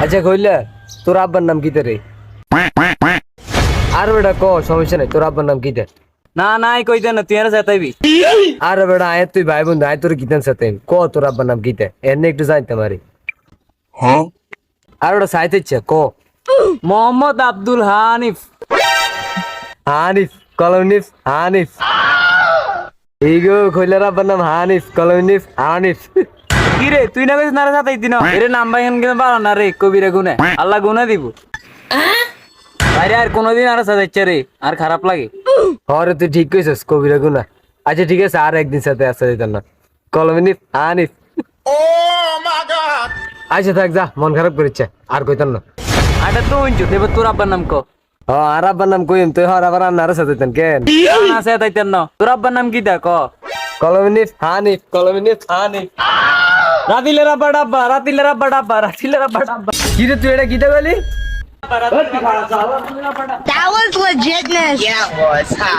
আচ্ছা কইলা তোর আব্বার নাম কিতে রে? আর বেটা ক সমস্যা নাই, তোর আব্বার নাম কিতে? না নাই কইতে না তুই আর যাইতাবি। আর বেটা আয় তুই ভাই বন্ধু আয় তোর কিতেন সাথে ক তোর আব্বার নাম কিতে এনে একটু জানতে পারি। আর ওটা সাইতে ইচ্ছা ক। মোহাম্মদ আব্দুল হানিফ। হানিফ কলমনিফ হানিফ। এইগো কইলার আব্বার নাম হানিফ কলমনিফ হানিফ। কি রে তুই না কইছিস না রে যাইতাই দিন এরে নাম বাইন কেন পারো না রে কবিরে গুনে আল্লাহ গুনে দিব। আরে আর কোনোদিন আর যাইছে রে আর খারাপ লাগে। হরে তুই ঠিক কইছিস কবিরা গুনা। আচ্ছা ঠিক আছে আর একদিন সাথে আসা যেত না কলমনিফ হানিফ। আচ্ছা থাক যা মন খারাপ করিচ্ছে আর কইতাম না। আটা তো হইছো এবার তোর আব্বার নাম ক। ও আর আব্বার নাম কইম তুই হর আবার আর সাথে যেতেন কেন? না সে তাইতেন না তোর আব্বার নাম কি দা ক। কলমনিফ হানিফ কলমনিফ হানিফ। রাতিলের আব্বা ডাব্বা রাতিলের আব্বা ডাব্বা রাতিলের আব্বা ডাব্বা। কি রে তুই এটা কিতা বলি? That was legitness. Yeah, it was. Ha.